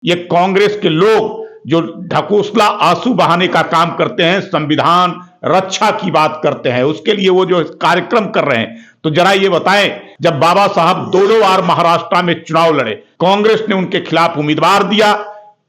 ये कांग्रेस के लोग जो ढकोसला आंसू बहाने का काम करते हैं, संविधान रक्षा की बात करते हैं, उसके लिए वो जो कार्यक्रम कर रहे हैं, तो जरा ये बताएं, जब बाबा साहब दो बार महाराष्ट्र में चुनाव लड़े, कांग्रेस ने उनके खिलाफ उम्मीदवार दिया,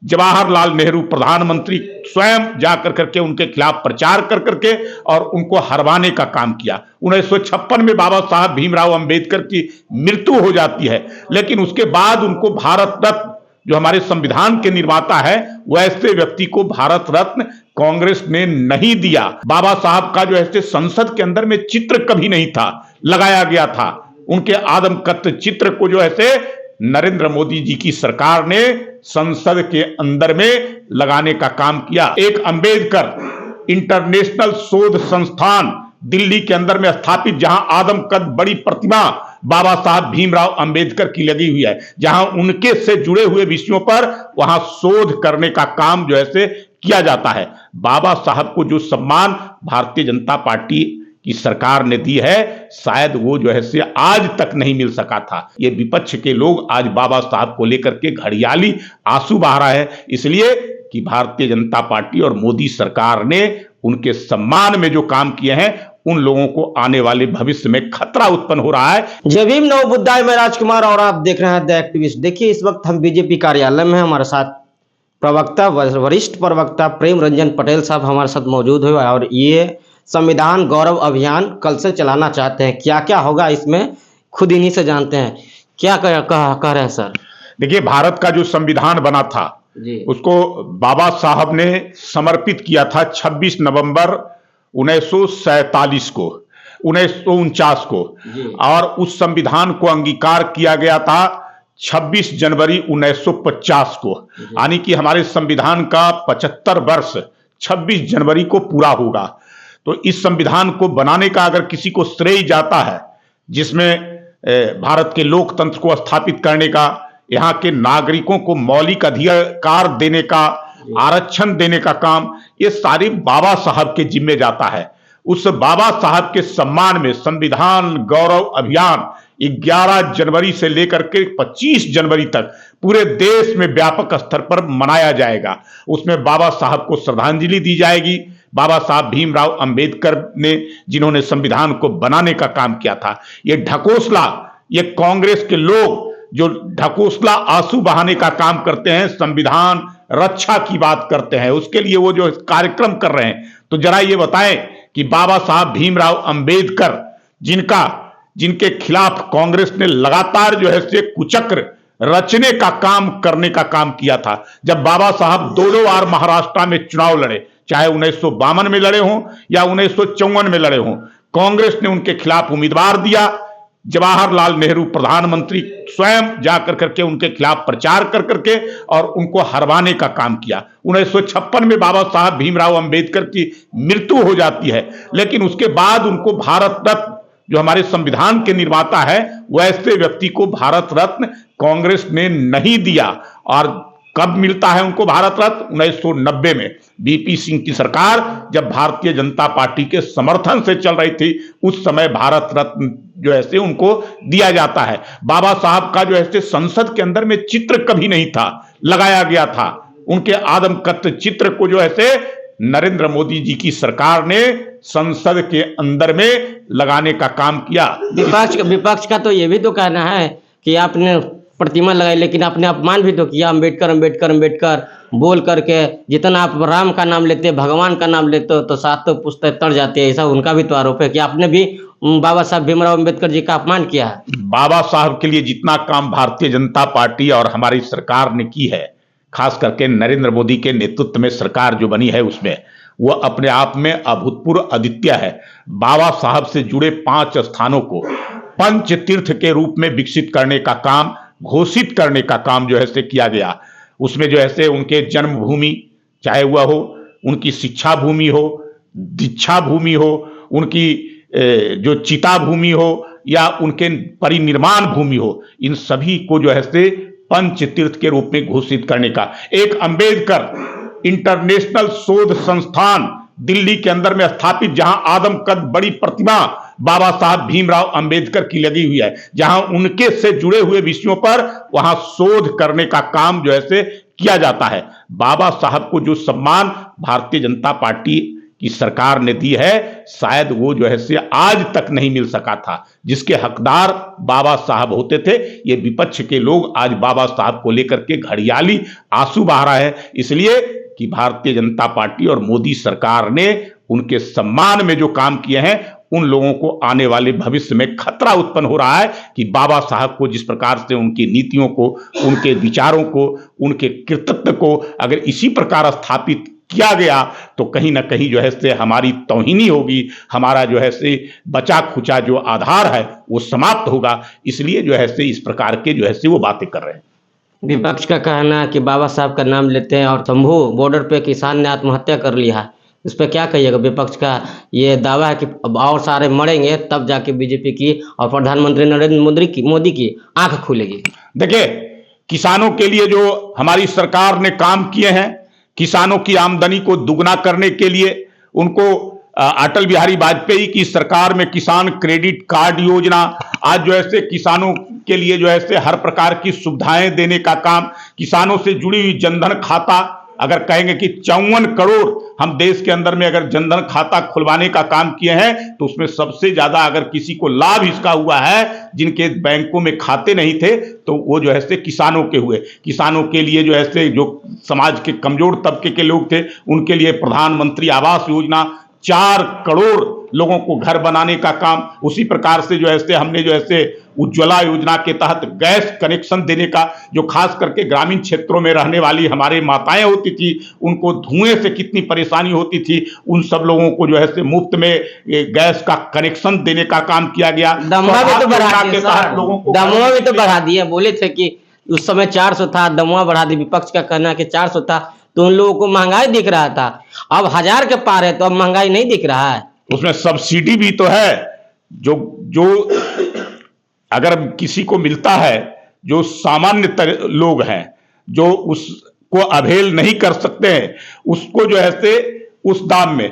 जवाहरलाल नेहरू प्रधानमंत्री स्वयं जाकर करके उनके खिलाफ प्रचार कर करके और उनको हरवाने का काम किया। 1956 में बाबा साहब भीमराव अंबेडकर की मृत्यु हो जाती है, लेकिन उसके बाद उनको भारत रत्न, जो हमारे संविधान के निर्माता है, वैसे व्यक्ति को भारत रत्न कांग्रेस ने नहीं दिया। बाबा साहब का जो ऐसे संसद के अंदर में चित्र कभी नहीं था लगाया गया था, उनके आदमकद चित्र को जो ऐसे नरेंद्र मोदी जी की सरकार ने संसद के अंदर में लगाने का काम किया। एक अंबेडकर इंटरनेशनल शोध संस्थान दिल्ली के अंदर में स्थापित, जहां आदमकद बड़ी प्रतिमा बाबा साहब भीमराव अंबेडकर की लगी हुई है, जहां उनके से जुड़े हुए विषयों पर वहां शोध करने का काम जो है किया जाता है। बाबा साहब को जो सम्मान भारतीय जनता पार्टी की सरकार ने दी है, शायद वो जो है आज तक नहीं मिल सका था। ये विपक्ष के लोग आज बाबा साहब को लेकर के घड़ियाली आंसू बहा रहा है, इसलिए कि भारतीय जनता पार्टी और मोदी सरकार ने उनके सम्मान में जो काम किए हैं, उन लोगों को आने वाले भविष्य में खतरा उत्पन्न हो रहा है। जय भीम, नव बुद्धाय, मैं राजकुमार और आप देख रहे हैं द एक्टिविस्ट। देखिए, इस वक्त हम बीजेपी कार्यालय में हैं, हमारे साथ प्रवक्ता, वरिष्ठ प्रवक्ता प्रेम रंजन पटेल साहब हमारे साथ मौजूद है और ये संविधान गौरव अभियान कल से चलाना चाहते हैं। क्या क्या होगा इसमें खुद इन्हीं से जानते हैं। क्या कह रहे हैं सर? देखिए, भारत का जो संविधान बना था उसको बाबा साहब ने समर्पित किया था 26 नवंबर 1947 को, 1949 को, और उस संविधान को अंगीकार किया गया था 26 जनवरी 1950 को। यानी कि हमारे संविधान का 75 वर्ष 26 जनवरी को पूरा होगा। तो इस संविधान को बनाने का अगर किसी को श्रेय जाता है, जिसमें भारत के लोकतंत्र को स्थापित करने का, यहाँ के नागरिकों को मौलिक अधिकार देने का, आरक्षण देने का काम, ये सारी बाबा साहब के जिम्मे जाता है। उस बाबा साहब के सम्मान में संविधान गौरव अभियान 11 जनवरी से लेकर के 25 जनवरी तक पूरे देश में व्यापक स्तर पर मनाया जाएगा। उसमें बाबा साहब को श्रद्धांजलि दी जाएगी। बाबा साहब भीमराव अंबेडकर ने, जिन्होंने संविधान को बनाने का काम किया था, ये ढकोसला, ये कांग्रेस के लोग जो ढकोसला आंसू बहाने का काम करते हैं, संविधान रक्षा की बात करते हैं, उसके लिए वो जो कार्यक्रम कर रहे हैं, तो जरा ये बताएं कि बाबा साहब भीमराव अंबेडकर, जिनके खिलाफ कांग्रेस ने लगातार जो है कुचक्र रचने का काम करने का काम किया था। जब बाबा साहब दो बार महाराष्ट्र में चुनाव लड़े, चाहे 1952 में लड़े हों या 1954 में लड़े हों, कांग्रेस ने उनके खिलाफ उम्मीदवार दिया, जवाहरलाल नेहरू प्रधानमंत्री स्वयं जाकर करके उनके खिलाफ प्रचार कर करके और उनको हरवाने का काम किया। 1956 में बाबा साहब भीमराव अंबेडकर की मृत्यु हो जाती है, लेकिन उसके बाद उनको भारत रत्न, जो हमारे संविधान के निर्माता है, वैसे व्यक्ति को भारत रत्न कांग्रेस ने नहीं दिया। और कब मिलता है उनको भारत रत्न? 1990 में बीपी सिंह की सरकार जब भारतीय जनता पार्टी के समर्थन से चल रही थी, उस समय भारत रत्न जो है उनको दिया जाता है। बाबा साहब का जो है संसद के अंदर में चित्र कभी नहीं था लगाया गया था, उनके आदमकद चित्र को जो है नरेंद्र मोदी जी की सरकार ने संसद के अंदर में लगाने का काम किया। विपक्ष का तो ये भी तो कहना है कि आपने प्रतिमा लगाई, लेकिन आपने अपमान भी तो किया। अंबेडकर अंबेडकर अंबेडकर बोल करके, जितना आप राम का नाम लेते, भगवान का नाम लेते हो, तो सात तो पुस्तक तर जाते हैं। ऐसा उनका भी तो आरोप है कि आपने भी बाबा साहब भीमराव अंबेडकर जी का अपमान किया है। बाबा साहब के लिए जितना काम भारतीय जनता पार्टी और हमारी सरकार ने की है, खास करके नरेंद्र मोदी के नेतृत्व में सरकार जो बनी है, उसमें वो अपने आप में अभूतपूर्व अद्वितीय है। बाबा साहब से जुड़े 5 स्थानों को पंच तीर्थ के रूप में विकसित करने का काम, घोषित करने का काम जो है किया गया। उसमें जो है उनके जन्मभूमि, चाहे वह हो उनकी शिक्षा भूमि हो, दीक्षा भूमि हो, उनकी जो चिता भूमि हो या उनके परिनिर्माण भूमि हो, इन सभी को जो है पंच तीर्थ के रूप में घोषित करने का। एक अंबेडकर इंटरनेशनल शोध संस्थान दिल्ली के अंदर में स्थापित, जहां आदमकद बड़ी प्रतिमा बाबा साहब भीमराव अंबेडकर की लगी हुई है, जहां उनके से जुड़े हुए विषयों पर वहां शोध करने का काम जो है किया जाता है। बाबा साहब को जो सम्मान भारतीय जनता पार्टी की सरकार ने दी है, शायद वो जो है से आज तक नहीं मिल सका था। जिसके हकदार बाबा साहब होते थे, ये विपक्ष के लोग आज बाबा साहब को लेकर के घड़ियाली आंसू बहा रहा है, इसलिए कि भारतीय जनता पार्टी और मोदी सरकार ने उनके सम्मान में जो काम किए हैं, उन लोगों को आने वाले भविष्य में खतरा उत्पन्न हो रहा है कि बाबा साहब को जिस प्रकार से उनकी नीतियों को, उनके विचारों को, उनके कृतित्व को अगर इसी प्रकार स्थापित किया गया तो कहीं ना कहीं जो है से हमारी तौहीनी होगी, हमारा जो है से बचा खुचा जो आधार है वो समाप्त होगा। इसलिए जो है से इस प्रकार के जो है से वो बातें कर रहे हैं। विपक्ष का कहना है कि बाबा साहब का नाम लेते हैं और शंभू बॉर्डर पे किसान ने आत्महत्या कर लिया है, इस पर क्या कहिएगा? विपक्ष का ये दावा है कि अब और सारे मरेंगे तब जाके बीजेपी की और प्रधानमंत्री नरेंद्र मोदी की आंख खुलेगी। देखिए, किसानों के लिए जो हमारी सरकार ने काम किए हैं, किसानों की आमदनी को दुगना करने के लिए उनको अटल बिहारी वाजपेयी की सरकार में किसान क्रेडिट कार्ड योजना, आज जो है किसानों के लिए जो है हर प्रकार की सुविधाएं देने का काम, किसानों से जुड़ी हुई जनधन खाता, अगर कहेंगे कि 54 करोड़ हम देश के अंदर में अगर जनधन खाता खुलवाने का काम किए हैं, तो उसमें सबसे ज्यादा अगर किसी को लाभ इसका हुआ है, जिनके बैंकों में खाते नहीं थे, तो वो जो है किसानों के हुए। किसानों के लिए जो है जो समाज के कमजोर तबके के लोग थे, उनके लिए प्रधानमंत्री आवास योजना, 4 करोड़ लोगों को घर बनाने का काम, उसी प्रकार से जो है हमने जो है उज्ज्वला योजना के तहत गैस कनेक्शन देने का, जो खास करके ग्रामीण क्षेत्रों में रहने वाली हमारे माताएं होती थी, उनको धुएं से कितनी परेशानी होती थी, उन सब लोगों को जो है मुफ्त में गैस का कनेक्शन देने का काम किया गया। दमवा भी तो बढ़ा दिए सर, दमवा भी तो बढ़ा दिए, बोले थे कि उस समय 400 था, दमवा बढ़ा दी। विपक्ष का कहना है कि 400 था तो उन लोगों को महंगाई दिख रहा था, अब 1000 के पार है तो अब महंगाई नहीं दिख रहा है। उसमें सब्सिडी भी तो है, जो अगर किसी को मिलता है, जो सामान्य लोग हैं, जो उसको अवेल नहीं कर सकते हैं, उसको जो है उस दाम में